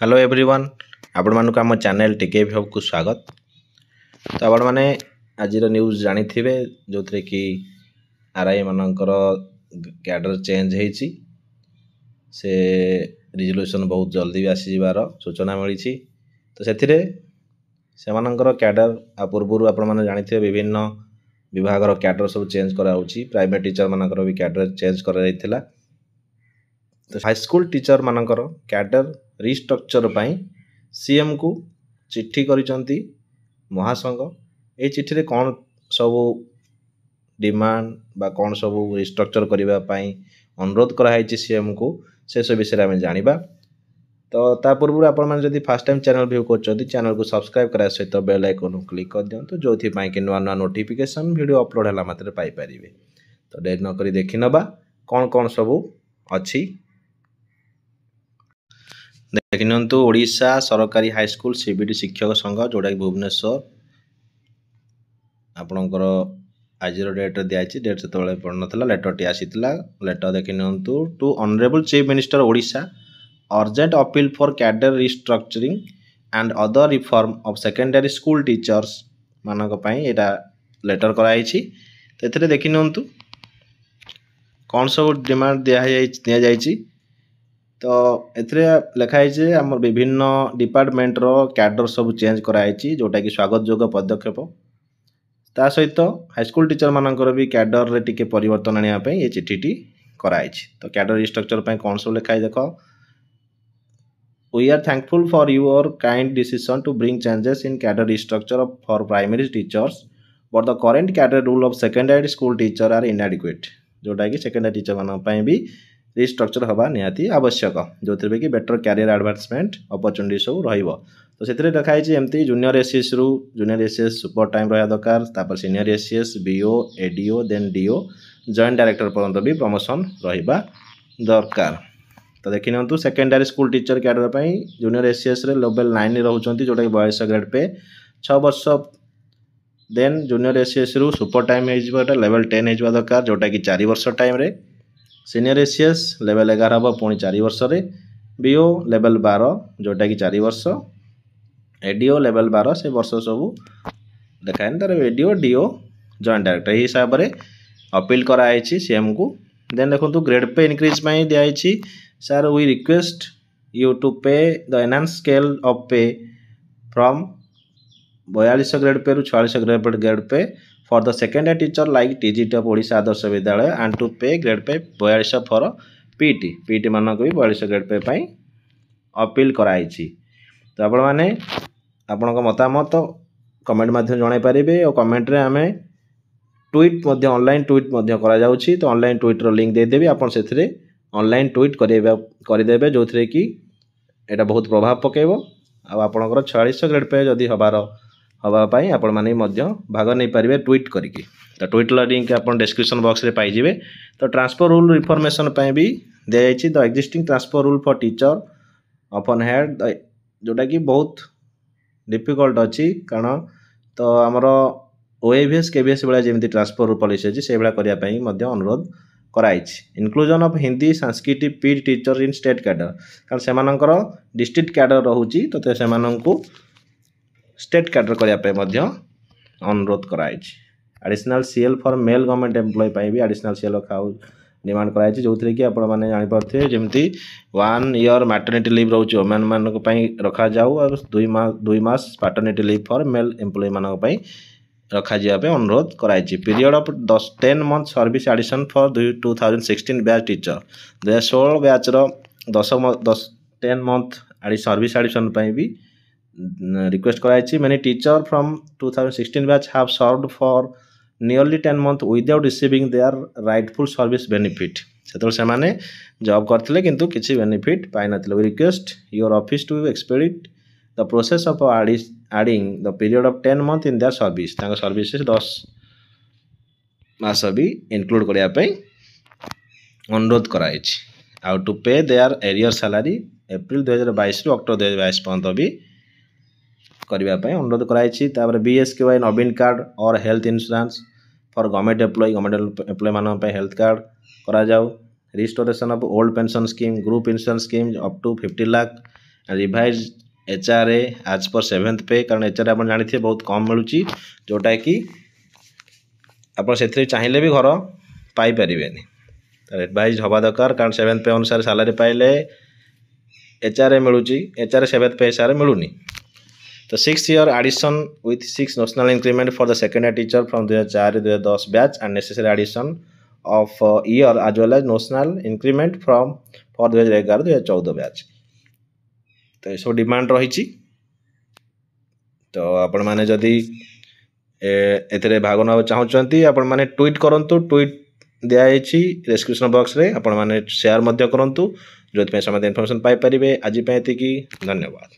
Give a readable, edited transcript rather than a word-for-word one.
Hello everyone आपण मानक आम चैनल टिके भी को स्वागत। तो आपण मैंने आज न्यूज जानी थे जो थे कि आरआई मानकर कैडर चेंज होती से रिजोल्यूशन बहुत जल्दी भी आसीबार सूचना मिली। तो से मानकर कैडर आ पूर्व आपण मैंने जानी थे विभिन्न विभाग कैडर सब चेंज कराऊँगी। प्राइवेट टीचर मानकर भी कैडर चेंज कर तो हाईस्कूल टीचर मानकर कैडर रिस्ट्रक्चर पाई सीएम को चिट्ठी करिसंती महासंघ। ए चिट्ठी रे कौन सब डिमांड बा कौन सब रिस्ट्रक्चर करबा पाई अनुरोध कराई सीएम को से सब विषय में जानिबा। तो ता पूर्व आपण मैंने जदि फर्स्ट टाइम चैनल व्यू कर चैनल को सब्सक्राइब करा सहित बेल आइकन क्लिक कर दियंतु जो थी कि नुआ नुआ नोटिफिकेशन वीडियो अपलोड होला मात्र पाई परिबे। तो देर न करी देखि नबा कौन कौन सब अछि। देखिनियंतु ओडिशा सरकारी हाईस्कूल सीबीटी शिक्षक संघ जोड़ा कि भुवनेश्वर आपणकर आज डेट दिखाई डेट से पड़ नाला लेटर टी आसीला। लेटर देखिनियंतु to honourable chief minister Odisha urgent appeal for cadre restructuring and other reform of secondary school teachers मानक पई एटा लेटर कराई। तो देखिनियंतु कौन सब डिमांड दिया जाइए। तो एथरे लिखाई जे आम विभिन्न डिपार्टमेंट रो कैडर सब चेंज कराई जोटा कि स्वागत योग्य पदक्षेप। ता सहित हाईस्कूल टीचर मानकर भी कैडर रे टिके परिवर्तन आनिया पे ये चिट्ठी कराई। तो कैडर रिस्ट्रक्चर पे कौन सब लिखाई देख we are thankful for your kind decision to bring changes in cadre restructure for primary teachers but the current cadre rule of secondary school teacher are inadequate जोटा कि सेकेंडरी टीचर मान भी restructure हवा निहाती आवश्यक जो थे कि बेटर कैरियर एडवांसमेंट अपॉर्चुनिटी सब रहिबो। तो से देखाई एमती जूनियर एसीएस रु जूनियर एसीएस सुपर टाइम रहा दरकार तापर senior ACS BO ADO then DO joint director पर्यंत भी प्रमोशन रहिबा दरकार। तो देखिनियंतु सेकेंडरी स्कूल टीचर कैडर पे जूनियर एसीएस रे लेवल 9 रहउचंती जोटा कि 42 ग्रेड पे 6 वर्ष देन जूनियर एसीएस रु सुपर टाइम होइबा लेवल 10 होइबा दरकार जोटा कि 4 वर्ष टाइम रे। सीनियर एसीएस लेवल 11 हम पुणी 4 वर्ष रे। बीओ लेवल 12 जोटा कि 4 वर्ष। एडीओ लेवल 12 से वर्ष सब देखाएन तार एडीओ डीओ जॉइंट डायरेक्टर यही हिसाब से अपील कराई सीएम को। देन देखो ग्रेड पे इनक्रीज दिखाई sir we request you to pay the enhance scale of pay from 42 grade pay रु 46 grade pay for the secondary teacher like TGT of Odisha Adarsh Vidyalaya and to पे grade pay 42 for PT मानक भी 42 grade पे पाई appeal कराई। तो आपण मैंने आपण मतामत कमेंट माध्यम जणाई पारे और कमेंट रे आमे ट्वीट मध्य ऑनलाइन ट्वीट मध्य करा जाउछि। तो ऑनलाइन ट्वीट रो लिंक दे देबी आपण सेथरे ऑनलाइन ट्वीट करेदेबे जो थे कि एटा बहुत प्रभाव पकेबो आ आपणकर 46 ग्रेड पे जदि हवापाई आपण माने मध्य भाग नहीं पारे ट्वीट करिके। तो ट्वीट लिंक आप डिस्क्रिप्शन बॉक्स रे पाइबे। तो ट्रांसफर रूल इनफॉरमेशन भी दिया जाइए the existing transfer rule for teacher upon head जोटा कि बहुत डिफिकल्ट अच्छी कारण तो आमर ओएवीएस केवीएस भाया जमी ट्रांसफर रूल पॉलिसी अच्छी से भाया करने अनुरोध कराई। इनक्लूजन ऑफ हिंदी सांस्कृतिक पीड टीचर इन स्टेट कैडर कारण से डिस्ट्रिक्ट कैडर रोचे तो से स्टेट कैडर करने अनुरोध कराई। Additional CL for male government employ भी एडिशनल सीएल रखा डिमांड कराई जो थे कि आपने जानीपे जमी 1 ईयर मैटरनिटी लीव रोचे वोमेन मान रखा जाऊ और 2 मास paternity leave for male employ मान रखा जाए अनुरोध कराई। Period of 10 month service addition for 2016 batch teacher 2016 batch 10 month service addition भी रिक्वेस्ट कराई। मैंने teacher from 2016 batch have served for nearly 10 month without receiving their rightful service benefit से माने जॉब करते किंतु किसी बेनिफिट पाई नथिले। We request your office to expedite the process of adding the period of 10 month in their service service 10 मास भी include करने अनुरोध कराई। आउ टू पे देयर एरियर सैलरी एप्रिल 2022 रु अक्टोबर 2022 पर्यंत भी करने अनुरोध कराई। बीएसकेवाई नवीन कार्ड और health insurance for government employ मान हेल्थ कार्ड करा जाऊ। Restoration of old pension scheme group insurance scheme up to 50 lakh revise HRA आज पर 7th पे कारण एचआरए आप जानते बहुत कम मिलूँ जोटा कि आप चाहिए भी घर पाइपर रिवाइज हवा दरकार कारण 7th पे अनुसार सालारी पाइले एचआरए मिलूँ एचआरए 7th पे एचआरए मिलूनी तो 6th year addition with 6 notional increment for the second year teacher from 2004-2010 batch and necessary addition of year as well as notional increment from for 2011-2014 batch तो ये सब demand रही तो आपण माने जदि एथिरे भाग ना चाहूँगी आपण माने ट्वीट करंतु ट्वीट दिखाई डिस्क्रिप्शन बॉक्स रे आपण माने शेयर मध्य करंतु जो समस्त इनफॉरमेशन पाई परिबे आज पे एतिकी धन्यवाद।